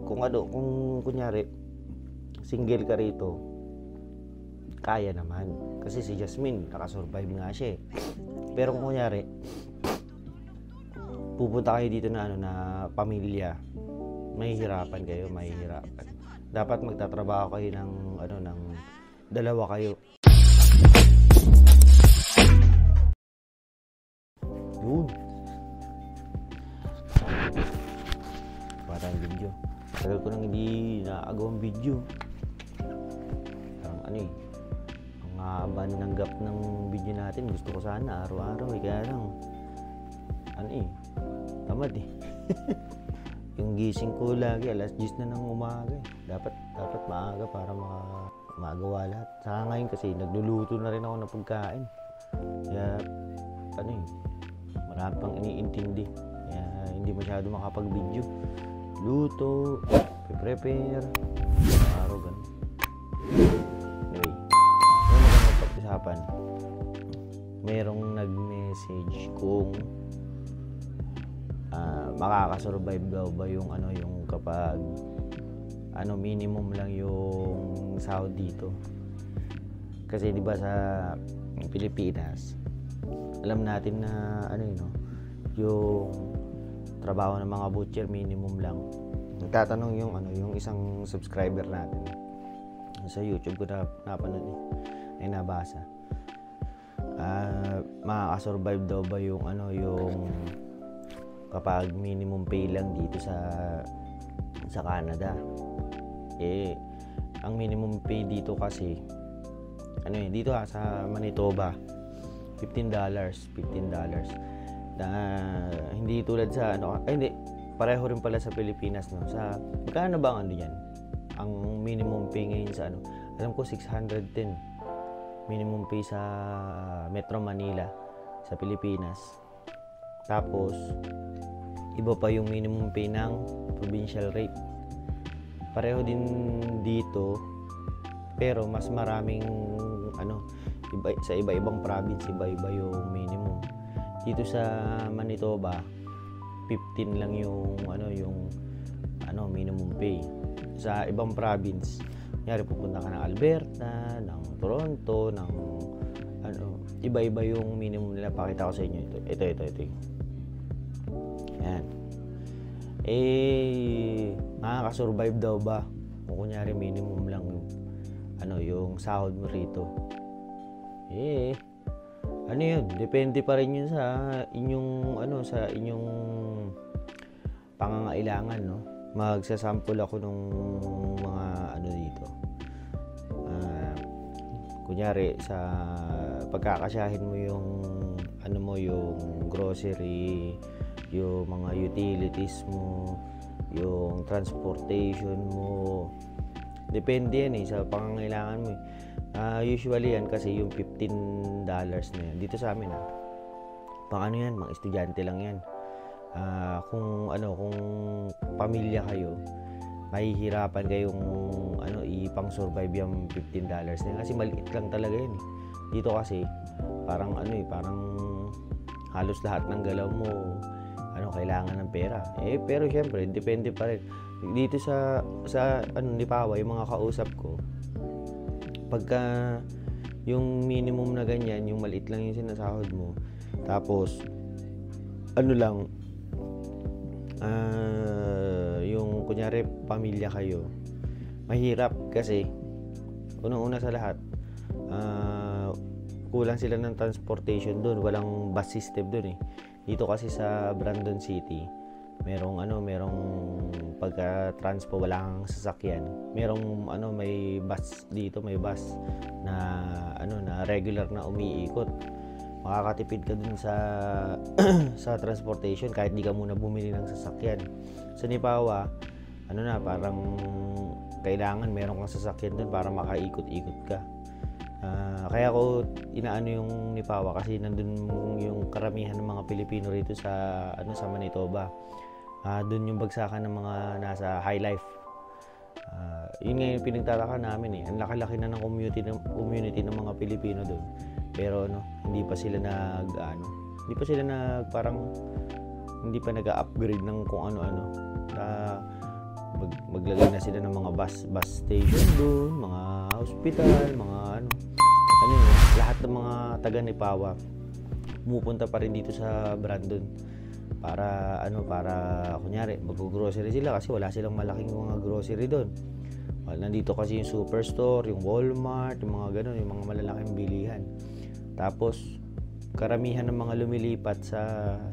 kung kunyari single ka rito, kaya naman. Kasi si Jasmine, nakasurvive nga siya eh. Pero kung kunyari, pupunta kayo dito na na pamilya, mahihirapan kayo. Dapat magtatrabaho kayo ng dalawa kayo. Yun. Parang video. Tagal ko nang hindi naagawang video. Parang ang haba ng gap ng video natin. Gusto ko sana araw-araw kaya lang tamad yung gising ko lagi alas 10 na ng umaga dapat maaga para magawa lahat. Saka ngayon kasi nagluluto na rin ako ng pagkain, kaya marami pang iniintindi, kaya hindi masyado makapag-video. Luto, prepare araw ganun. Anyway, magandang pag-usapan. Merong nag-message kung makakasurvive daw ba yung kapag minimum lang yung sahod dito. Kasi di ba sa Pilipinas, alam natin na yung trabaho ng mga butcher minimum lang. Nagtatanong yung isang subscriber natin sa YouTube ko na napanood ay nabasa. Makakasurvive daw ba yung kapag minimum pay lang dito sa Canada. Ang minimum pay dito kasi dito sa Manitoba $15. Hindi tulad sa hindi pareho rin pala sa Pilipinas sa magkano ba ang diyan? Ang minimum pay ngayon sa alam ko 610 minimum pay sa Metro Manila sa Pilipinas. Tapos iba pa yung minimum pay ng provincial rate. Pareho din dito, pero mas maraming sa iba-ibang province, iba-iba yung minimum. Dito sa Manitoba, 15 lang yung minimum pay. Sa ibang province, kunyari pupunta ka ng Alberta, ng Toronto, ng iba-iba yung minimum nila. Pakita ko sa inyo ito. Yan. Makakasurvive daw ba kung kunyari minimum lang yung sahod mo rito? Yun, depende pa rin yun sa inyong pangangailangan, no? Magsasample ako nung mga dito. Kunyari sa pagkakasyahin mo yung yung grocery, yung mga utilities mo, yung transportation mo, depende yan sa pangangailangan mo. Usually yan kasi yung $15 na yan dito sa amin pang yan, mga estudyante lang yan. Kung pamilya kayo, mahihirapan kayong ipang survive yung $15 na yan kasi maliit lang talaga yan dito kasi parang parang halos lahat ng galaw mo kailangan ng pera. Pero syempre depende pa rin dito sa Lipawa, yung mga kausap ko, pagka yung minimum na ganyan, yung maliit lang yung sinasahod mo, tapos yung kunyari pamilya kayo, mahirap kasi unang-una sa lahat, kulang sila ng transportation doon, walang bus system doon dito kasi sa Brandon City merong pagka-transpo, walang sasakyan. Merong may bus dito, may bus na na regular na umiikot. Makakatipid ka dun sa sa transportation kahit di ka muna bumili ng sasakyan. Sa Lipawa, parang kailangan meron kang sasakyan dun para makaikot-ikot ka. Kaya ko inaano yung Lipawa kasi nandun yung karamihan ng mga Pilipino rito sa sa Manitoba. Doon yung bagsakan ng mga nasa high life. Yun nga yung pinagtataka namin Ang laki-laki na ng community ng mga Pilipino doon. Pero hindi pa sila hindi pa nag-upgrade ng kung ano-ano. maglagay na sila ng mga bus station doon, mga hospital, mga ano yun, lahat ng mga taga Nipawa pumupunta pa rin dito sa Brandon para kunyari mag-grocery sila kasi wala silang malaking mga grocery doon. Nandito kasi yung Superstore, yung Walmart, yung mga ganun, yung mga malalaking bilihan. Tapos karamihan ng mga lumilipat sa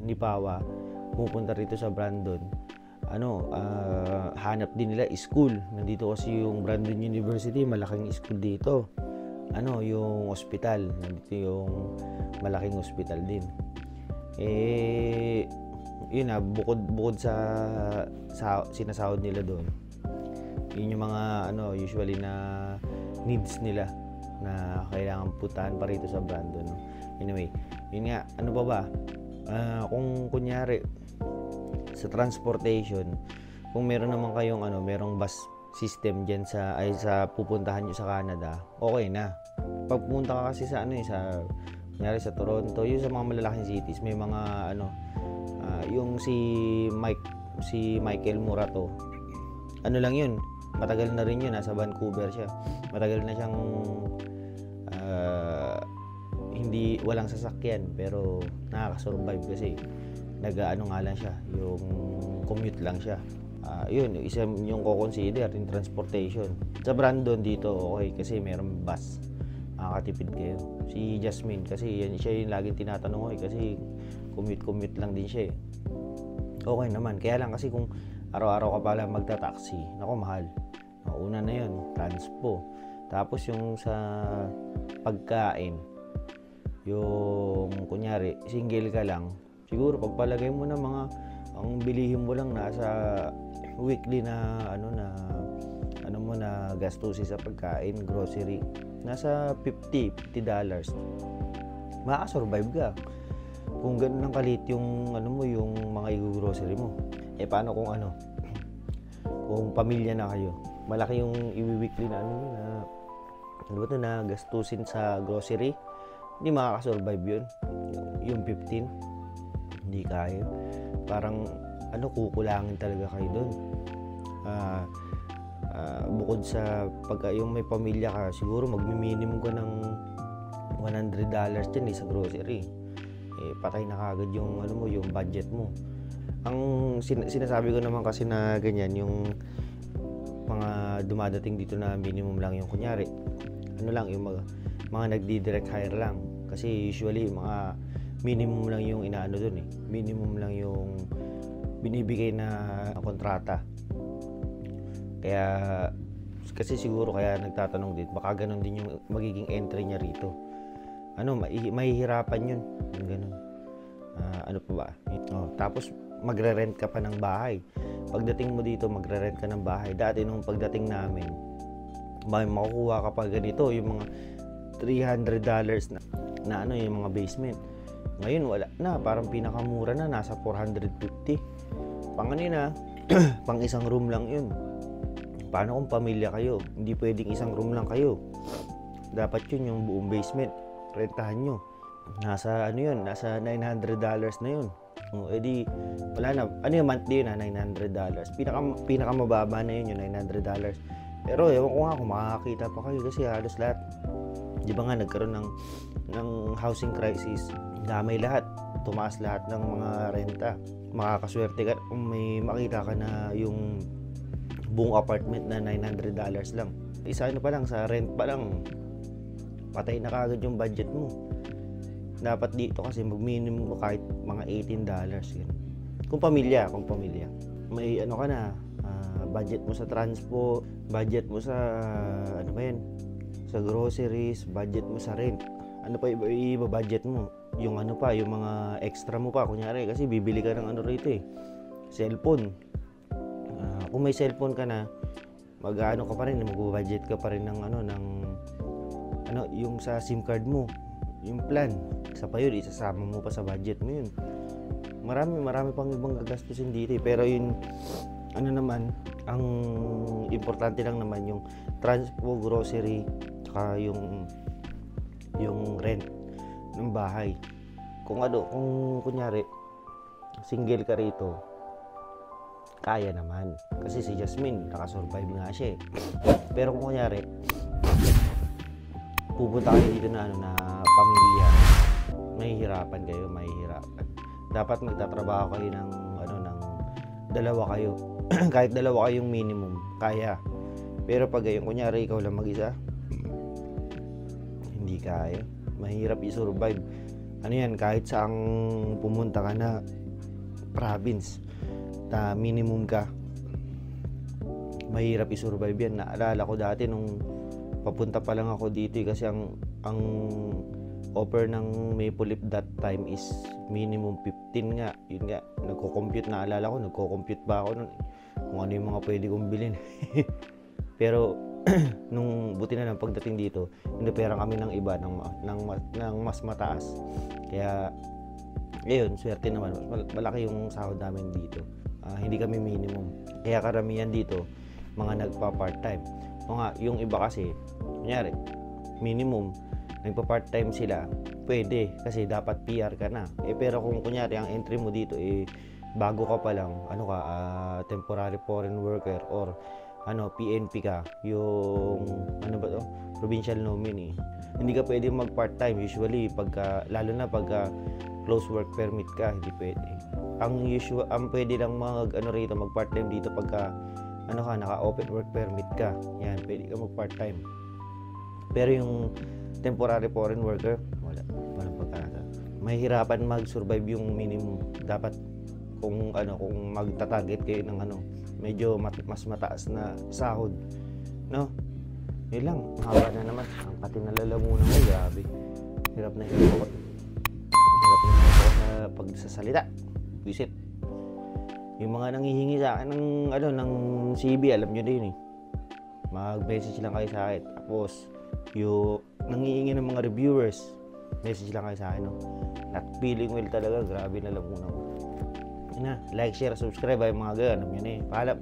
Nipawa pumupunta rito sa Brandon. Hanap din nila school. Nandito kasi yung Brandon University, malaking school dito. Yung hospital, nandito yung malaking hospital din. Yun na, bukod sa sinasahod nila doon. Yun yung mga usually na needs nila na kailangan putahan pa rito sa Brandon. Anyway, yun nga, kung kunyari sa transportation, kung meron naman kayong merong bus system diyan sa pupuntahan niyo sa Canada, okay na. Pag pumunta ka kasi sa kunyari sa Toronto, yung sa mga malalaking cities, may mga yung si Michael Murato. Lang yun, matagal na rin yun, nasa Vancouver siya. Matagal na siyang walang sasakyan, pero nakaka-survive kasi nga lang siya, yung commute lang siya. Yun, isa yung ko-consider in transportation. Sa Brandon dito, okay, kasi meron bus. Makakatipid kayo. Si Jasmine, kasi siya yung laging tinatanong ko kasi commute lang din siya. Okay naman. Kaya lang kasi kung araw-araw ka pala magta-taxi, mahal. Una na yun, transpo. Tapos yung sa pagkain, yung kunyari, single ka lang, siguro pagpalagay mo na ang bilihin mo lang nasa weekly na na gastusin sa pagkain, grocery, nasa $50 makaka-survive ka. Kung gano'n lang kalit yung yung mga i-grocery mo. Paano kung pamilya na kayo, malaki yung i-weekly na na gastusin sa grocery, hindi makaka-survive yun. Yung 15 hindi kaya. Parang kukulangin talaga kayo doon. Bukod sa pagka yung may pamilya ka, siguro magmi-minimum ka ng $100 dyan sa grocery. Patay na kagad yung yung budget mo. Ang sinasabi ko naman kasi na ganyan, yung mga dumadating dito na minimum lang yung kunyari yung mga nagdi-direct hire lang, kasi usually mga minimum lang yung doon minimum lang yung binibigay na kontrata. Kaya kasi siguro kaya nagtatanong din, baka ganun din yung magiging entry niya rito. Mahihirapan yun yung ganun. Pa ba? Tapos magre-rent ka pa ng bahay. Pagdating mo dito, magre-rent ka ng bahay. Dati nung pagdating namin, makukuha ka pa ganito, yung mga $300 na yung mga basement. Ngayon wala na, parang pinakamura na, nasa $450. Pang isang room lang yun. Paano kung pamilya kayo? Hindi pwedeng isang room lang kayo. Dapat yun yung buong basement, rentahan nyo. Nasa nasa $900 na yun. Edi wala na. Yung monthly yun $900. Pinakamababa na yun yung $900. Pero ewan ko nga kung makakakita pa kayo kasi halos lahat. Di ba nga nagkaroon ng housing crisis. Damay lahat. Tumaas lahat ng mga renta. Makakaswerte ka kung may makita ka na yung buong apartment na $900 lang. Isa pa lang, sa rent pa lang, patay na kagad yung budget mo. Dapat dito kasi mag-minimum kahit mga $18. Kung pamilya. May ka na, budget mo sa transpo, budget mo sa sa groceries, budget mo sa rent. Iba budget mo? Yung yung mga extra mo pa, kunyari kasi bibili ka ng rito cellphone. Kung may cellphone ka na, ka pa rin, mag-budget ka pa rin ng yung sa SIM card mo, yung plan. Isa pa yun, isasama mo pa sa budget mo yun. Marami pang ibang gagastusin dito pero yun, naman, ang importante lang naman yung transpo, grocery, tsaka yung rent ng bahay. Kung kunyari single ka rito, kaya naman. Kasi si Jasmine, nakasurvive nga siya eh. Pero kung kunyari, pupunta kayo dito na pamilya, mahihirapan. Dapat magtatrabaho kayo ng dalawa kayo. Kahit dalawa kayong minimum, kaya. Pero pag yung kunyari ikaw lang mag-isa, hindi kaya. Mahirap i-survive. Kahit saang pumunta ka na province, minimum ka, mahirap i-survive yan. Naalala ko dati nung papunta pa lang ako dito kasi ang offer ng Maple Leaf that time is minimum 15 nga. Yun nga, nagko-compute pa ako nun kung ano yung mga pwede kong bilhin. Pero nung buti na lang pagdating dito, inopera kami ng iba ng mas mataas. Kaya ngayon, swerte naman, malaki yung sahod namin dito. Hindi kami minimum. Kaya karamihan dito, mga nagpa-part-time. O nga, yung iba kasi, kunyari, minimum, nagpa-part-time sila, pwede, kasi dapat PR ka na. Pero kung kunyari, ang entry mo dito, bago ka pa lang, temporary foreign worker, or PNP ka, yung, provincial nominee. Hindi ka pwede mag-part-time, usually, lalo na pagka close work permit ka, hindi pwede. Ang pwede lang mag-part-time dito pagka naka-open work permit ka. Yan, pwede ka mag-part-time. Pero yung temporary foreign worker, walang pagkakata. Mahihirapan mag-survive yung minimum. Dapat kung magta-target kayo ng medyo mas mataas na sahod, no? Yun lang, mahaba na naman. Ang katinalalamunan ko, grabe. Hirap na ako sa pagsasalita. Visit. Yung mga nanghihingi sa akin ng CV, alam nyo din eh. Mag-message lang kayo sa akin. Tapos, yung nanghihingi ng mga reviewers, message lang kayo sa akin, no? At feeling well talaga, grabe na lang muna. Like, share, subscribe, ay mga ganyan. Alam nyo na eh. Paalam.